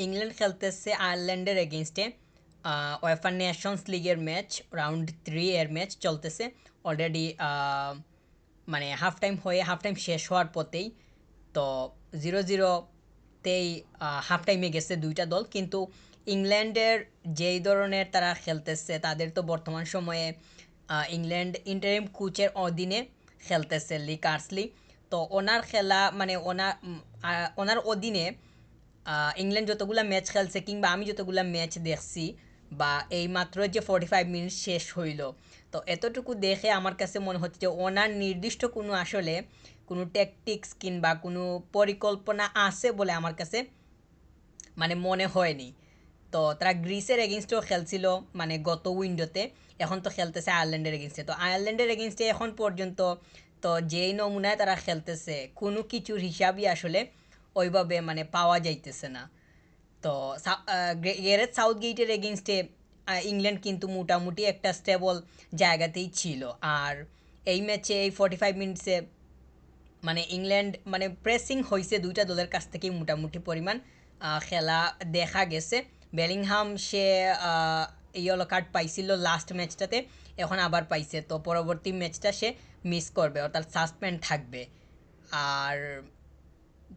England খেলতেছে আয়ারল্যান্ডের এগেনস্টে। ওয়েফা নেশনস লিগের ম্যাচ, রাউন্ড 3 এর ম্যাচ চলতেছে অলরেডি। মানে হাফ টাইম শেষ হওয়ার পথেই। তো 0-0তেই হাফ টাইমে গেছে দুইটা দল, কিন্তু ইংল্যান্ডের যেই ধরনের তারা খেলতেছে, তাদের তো বর্তমান সময়ে ইংল্যান্ড ইন্টারিম কোচের অধীনে খেলতেছে লি কার্সলি। তো ওনার খেলা মানে ওনার অধীনে ইংল্যান্ড যতগুলা ম্যাচ খেলছে কিংবা আমি যতগুলা ম্যাচ দেখছি, বা এই মাত্র যে 45 মিনিট শেষ হইল, তো এতটুকু দেখে আমার কাছে মনে হচ্ছে যে ওনার নির্দিষ্ট কোনো আসলে কোনো ট্যাকটিক্স কিংবা কোনো পরিকল্পনা আছে বলে আমার কাছে মানে মনে হয়নি। তো তারা গ্রিসের এগেনস্টেও খেলছিল মানে গত উইন্ডোতে, এখন তো খেলতেছে আয়ারল্যান্ডের এগেনস্টে। তো আয়ারল্যান্ডের এগেনস্টে এখন পর্যন্ত তো যেই নমুনায় তারা খেলতেছে, কোনো কিছুর হিসাবই আসলে ওইভাবে মানে পাওয়া যাইতেছে না। তো গ্যারেথ সাউথগেটের এগেনস্টে ইংল্যান্ড কিন্তু মোটামুটি একটা স্টেবল জায়গাতেই ছিল। আর এই ম্যাচে এই 45 মিনিটসে মানে ইংল্যান্ড মানে প্রেসিং হয়েছে দুইটা দলের কাছ থেকেই মোটামুটি পরিমাণ। খেলা দেখা গেছে বেলিংহাম সে ইয়েলো কার্ড পাইছিল লাস্ট ম্যাচটাতে, এখন আবার পাইছে, তো পরবর্তী ম্যাচটা সে মিস করবে, অর্থাৎ সাসপেন্ড থাকবে। আর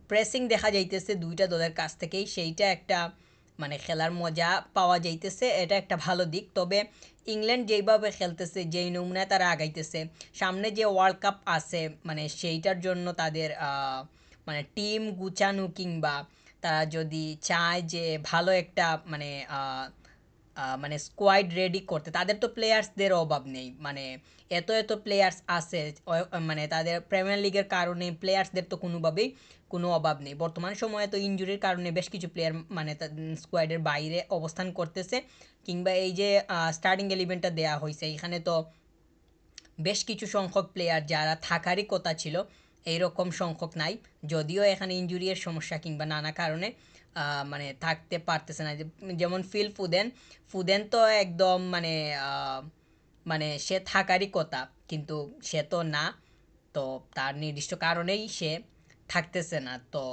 প্রেসিং দেখা যাইতেছে দুইটা দলের কাছ থেকেই, সেইটা একটা মানে খেলার মজা পাওয়া যাইতেছে, এটা একটা ভালো দিক। তবে ইংল্যান্ড যেইভাবে খেলতেছে, যেই নমুনায় তারা আগাইতেছে, সামনে যে ওয়ার্ল্ড কাপ আছে মানে সেইটার জন্য তাদের মানে টিম গুছানো কিংবা তারা যদি চায় যে ভালো একটা মানে মানে স্কোয়াড রেডি করতে, তাদের তো প্লেয়ার্সদের অভাব নেই। মানে এত প্লেয়ার্স আছে, মানে তাদের প্রিমিয়ার লিগের কারণে প্লেয়ার্সদের তো কোনোভাবেই কোনো অভাব নেই। বর্তমান সময়ে তো ইনজুরির কারণে বেশ কিছু প্লেয়ার মানে স্কোয়াডের বাইরে অবস্থান করতেছে, কিংবা এই যে স্টার্টিং এলিভেনটা দেওয়া হয়েছে, এখানে তো বেশ কিছু সংখ্যক প্লেয়ার যারা থাকারই কথা ছিল এইরকম সংখ্যক নাই। যদিও এখানে ইনজুরির সমস্যা কিংবা নানা কারণে মানে থাকতে পারতেছে না। যেমন ফুদেন, ফুদেন তো একদম মানে মানে সে থাকারই কথা, কিন্তু সে তো না। তো তার নির্দিষ্ট কারণেই সে থাকতেছে না। তো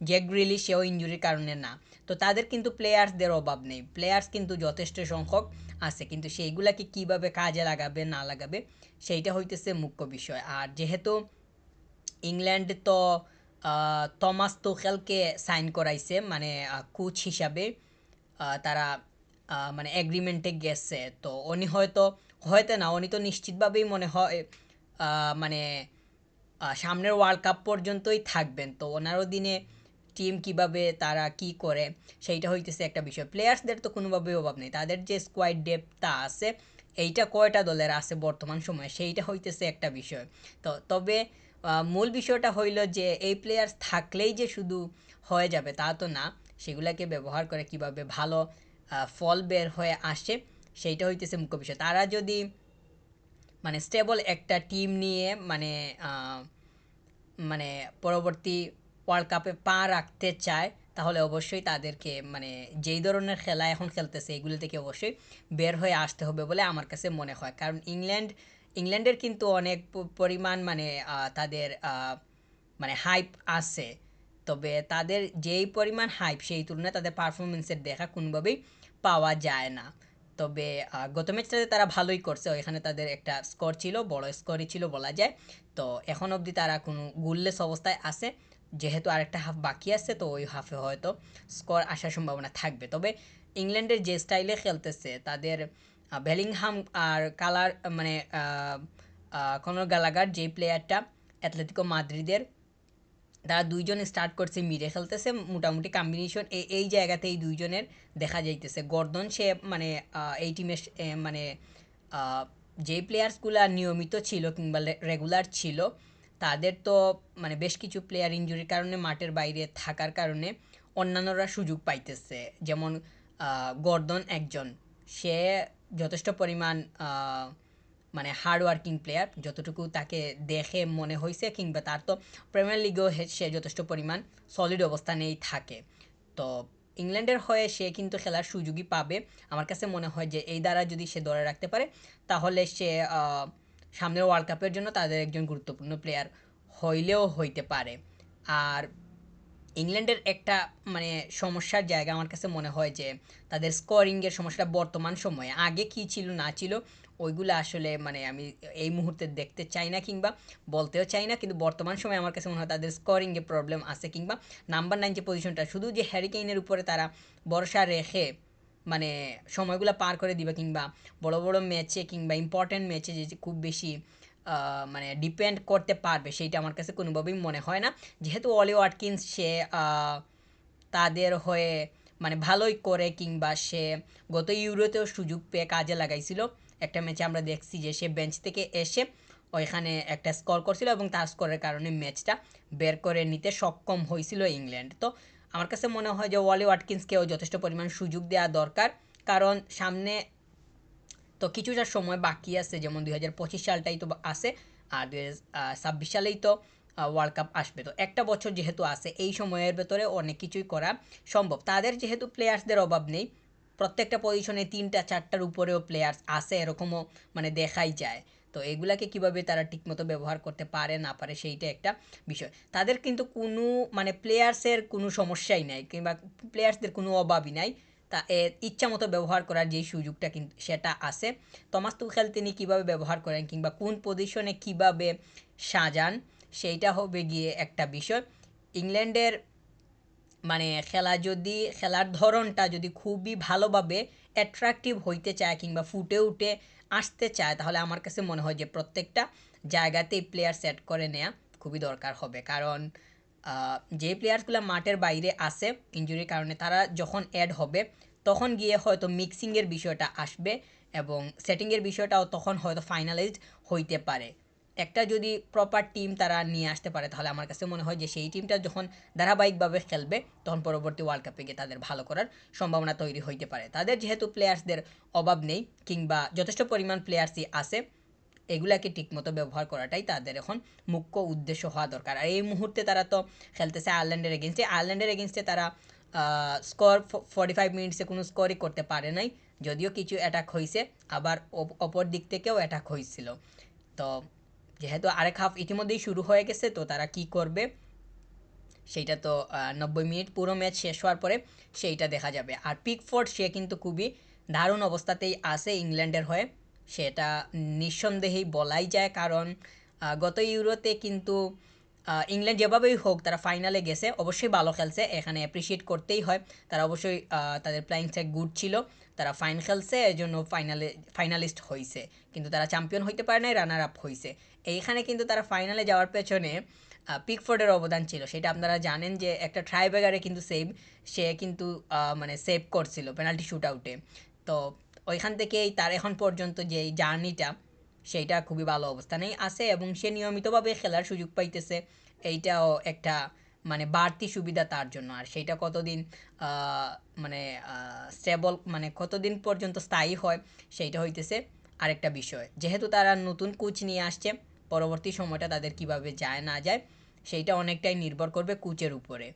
জ্যাক গ্রিলি সেও ইনজুরির কারণে না। তো তাদের কিন্তু প্লেয়ার্সদের অভাব নেই, প্লেয়ার্স কিন্তু যথেষ্ট সংখ্যক আছে, কিন্তু সেইগুলাকে কিভাবে কাজে লাগাবে না লাগাবে সেইটা হইতেছে মুখ্য বিষয়। আর যেহেতু ইংল্যান্ড তো থমাস তুখেলকে সাইন করাইছে মানে কোচ হিসাবে, তারা মানে এগ্রিমেন্টে গেছে, তো উনি হয়তো হয়তো না, উনি তো নিশ্চিতভাবেই মনে হয় মানে সামনের ওয়ার্ল্ড কাপ পর্যন্তই থাকবেন। তো ওনার অধীনে টিম কিভাবে তারা কি করে সেইটা হইতেছে একটা বিষয়। প্লেয়ার্সদের তো কোনোভাবেই অভাব নেই, তাদের যে স্কোয়াড ডেপথটা আছে এইটা কয়টা দলের আছে বর্তমান সময়ে সেইটা হইতেছে একটা বিষয়। তো তবে মূল বিষয়টা হইল যে এই প্লেয়ার্স থাকলেই যে শুধু হয়ে যাবে তা তো না, সেগুলাকে ব্যবহার করে কিভাবে ভালো ফল বের হয়ে আসে সেইটা হইতেছে মুখ্য বিষয়। তারা যদি মানে স্টেবল একটা টিম নিয়ে মানে আহ, মানে পরবর্তী ওয়ার্ল্ড কাপে পা রাখতে চায়, তাহলে অবশ্যই তাদেরকে মানে যেই ধরনের খেলা এখন খেলতেছে এগুলো থেকে অবশ্যই বের হয়ে আসতে হবে বলে আমার কাছে মনে হয়। কারণ ইংল্যান্ডের কিন্তু অনেক পরিমাণ মানে তাদের মানে হাইপ আছে, তবে তাদের যেই পরিমাণ হাইপ সেই তুলনায় তাদের পারফরমেন্সের দেখা কোনোভাবেই পাওয়া যায় না। তবে গত ম্যাচটাতে তারা ভালোই করছে, ওইখানে তাদের একটা স্কোর ছিল, বড় স্কোরই ছিল বলা যায়। তো এখন অবধি তারা কোনো গোললেস অবস্থায় আছে, যেহেতু আরেকটা হাফ বাকি আছে, তো ওই হাফে হয়তো স্কোর আসার সম্ভাবনা থাকবে। তবে ইংল্যান্ডের যে স্টাইলে খেলতেছে তাদের বেলিংহাম আর কালার মানে কনর গালাগার যেই প্লেয়ারটা অ্যাথলেটিকো মাদ্রিদের, তারা দুইজন স্টার্ট করছে মিডে খেলতেছে, মোটামুটি কম্বিনেশন এই জায়গাতে এই দুইজনের দেখা যাইতেছে। গর্দন সে মানে এই টিমের মানে যেই প্লেয়ার্সগুলা নিয়মিত ছিল কিংবা রেগুলার ছিল, তাদের তো মানে বেশ কিছু প্লেয়ার ইনজুরির কারণে মাঠের বাইরে থাকার কারণে অন্যান্যরা সুযোগ পাইতেছে। যেমন গর্দন একজন, সে যথেষ্ট পরিমাণ মানে হার্ড ওয়ার্কিং প্লেয়ার যতটুকু তাকে দেখে মনে হয়েছে, কিংবা তার তো প্রিমিয়ার লিগেও সে যথেষ্ট পরিমাণ সলিড অবস্থানেই থাকে। তো ইংল্যান্ডের হয়ে সে কিন্তু খেলার সুযোগই পাবে। আমার কাছে মনে হয় যে এই দ্বারা যদি সে ধরে রাখতে পারে, তাহলে সে সামনের ওয়ার্ল্ড কাপের জন্য তাদের একজন গুরুত্বপূর্ণ প্লেয়ার হইলেও হইতে পারে। আর ইংল্যান্ডের একটা মানে সমস্যার জায়গা আমার কাছে মনে হয় যে তাদের স্কোরিংয়ের সমস্যাটা বর্তমান সময়ে, আগে কি ছিল না ছিল ওইগুলো আসলে মানে আমি এই মুহূর্তে দেখতে চাই না কিংবা বলতেও চাই না, কিন্তু বর্তমান সময়ে আমার কাছে মনে হয় তাদের স্কোরিংয়ে প্রবলেম আছে, কিংবা নাম্বার 9 যে পজিশনটা শুধু যে হ্যারি কেইনের উপরে তারা ভরসা রেখে মানে সময়গুলো পার করে দিবে, কিংবা বড় বড় ম্যাচে কিংবা ইম্পর্ট্যান্ট ম্যাচে যে খুব বেশি মানে ডিপেন্ড করতে পারবে, সেইটা আমার কাছে কোনোভাবেই মনে হয় না। যেহেতু অলি ওয়াটকিন্স সে তাদের হয়ে মানে ভালোই করে, কিংবা সে গত ইউরোতেও সুযোগ পেয়ে কাজে লাগাইছিল। একটা ম্যাচে আমরা দেখছি যে সে বেঞ্চ থেকে এসে ওইখানে একটা স্কোর করছিল এবং তার স্কোরের কারণে ম্যাচটা বের করে নিতে সক্ষম হয়েছিল ইংল্যান্ড। তো আমার কাছে মনে হয় যে ওয়ালি ওয়াটকিন্সকেও যথেষ্ট পরিমাণ সুযোগ দেওয়া দরকার, কারণ সামনে তো কিছুটা সময় বাকি আছে, যেমন 2025 সালটাই তো আছে, আর 2026 সালেই তো ওয়ার্ল্ড কাপ আসবে। তো একটা বছর যেহেতু আছে, এই সময়ের ভেতরে অনেক কিছুই করা সম্ভব। তাদের যেহেতু প্লেয়ার্সদের অভাব নেই, প্রত্যেকটা পজিশনে 3টা 4টার উপরেও প্লেয়ার্স আছে, এরকমও মানে দেখাই যায়। তো এগুলাকে কিভাবে তারা ঠিকমতো ব্যবহার করতে পারে না পারে সেইটা একটা বিষয়। তাদের কিন্তু কোনো মানে প্লেয়ার্সের কোনো সমস্যাই নাই, কিংবা প্লেয়ার্সদের কোনো অভাবই নাই। তা ইচ্ছা মতো ব্যবহার করার যেই সুযোগটা কিন্তু সেটা আছে। তমাস তুখেল তিনি কীভাবে ব্যবহার করেন কিংবা কোন পজিশনে কীভাবে সাজান, সেইটা হবে গিয়ে একটা বিষয়। ইংল্যান্ডের মানে খেলার ধরনটা যদি খুবই ভালোভাবে অ্যাট্রাকটিভ হইতে চায় কিংবা ফুটে উঠে আসতে চায়, তাহলে আমার কাছে মনে হয় যে প্রত্যেকটা জায়গাতেই প্লেয়ার সেট করে নেওয়া খুবই দরকার হবে। কারণ যে প্লেয়ার্সগুলো মাঠের বাইরে আছে ইনজুরির কারণে, তারা যখন অ্যাড হবে তখন গিয়ে হয়তো মিক্সিংয়ের বিষয়টা আসবে এবং সেটিংয়ের বিষয়টাও তখন হয়তো ফাইনালাইজড হইতে পারে। একটা যদি প্রপার টিম তারা নিয়ে আসতে পারে, তাহলে আমার কাছে মনে হয় যে সেই টিমটা যখন ধারাবাহিকভাবে খেলবে, তখন পরবর্তী ওয়ার্ল্ড কাপে গিয়ে তাদের ভালো করার সম্ভাবনা তৈরি হইতে পারে। তাদের যেহেতু প্লেয়ার্সদের অভাব নেই কিংবা যথেষ্ট পরিমাণ প্লেয়ার্সই আছে, এগুলাকে ঠিকমতো ব্যবহার করাটাই তাদের এখন মুখ্য উদ্দেশ্য হওয়া দরকার। আর এই মুহূর্তে তারা তো খেলতেছে আয়ারল্যান্ডের এগেনস্টে তারা স্কোর 45 মিনিটসে কোনো স্কোরই করতে পারে নাই, যদিও কিছু অ্যাটাক হয়েছে, আবার অপর দিক থেকেও অ্যাটাক হয়েছিল। তো যেহেতু আরেক হাফ ইতিমধ্যেই শুরু হয়ে গেছে, তো তারা কি করবে সেইটা তো 90 মিনিট পুরো ম্যাচ শেষ হওয়ার পরে সেইটা দেখা যাবে। আর পিকফোর্ড সে কিন্তু খুবই দারুণ অবস্থাতেই আছে ইংল্যান্ডের হয়ে, সেটা নিঃসন্দেহেই বলাই যায়। কারণ গত ইউরোতে কিন্তু ইংল্যান্ড যেভাবেই হোক তারা ফাইনালে গেছে, অবশ্যই ভালো খেলছে, এখানে অ্যাপ্রিসিয়েট করতেই হয়। তারা অবশ্যই তাদের প্লেয়িং স্টাইল গুড ছিল, তারা ফাইন খেলছে, এই জন্য ফাইনালিস্ট হয়েছে, কিন্তু তারা চ্যাম্পিয়ন হইতে পারে নাই, রানার আপ হয়েছে। এইখানে কিন্তু তারা ফাইনালে যাওয়ার পেছনে পিকফোর্ডের অবদান ছিল, সেটা আপনারা জানেন যে একটা ট্রাইব্রেকারে কিন্তু সে কিন্তু মানে সেভ করছিল পেনাল্টি শ্যুট আউটে। তো ওইখান থেকেই তার এখন পর্যন্ত যে জার্নিটা, সেইটা খুবই ভালো অবস্থানেই আছে এবং সে নিয়মিতভাবে খেলার সুযোগ পাইতেছে। এইটাও একটা মানে বাড়তি সুবিধা তার জন্য। আর সেইটা কতদিন মানে স্টেবল মানে কতদিন পর্যন্ত স্থায়ী হয়, সেইটা হইতেছে আরেকটা বিষয়। যেহেতু তারা নতুন কোচ নিয়ে আসছে, পরবর্তী সময়টা তাদের কিভাবে যায় না যায় সেইটা অনেকটাই নির্ভর করবে কোচের উপরে।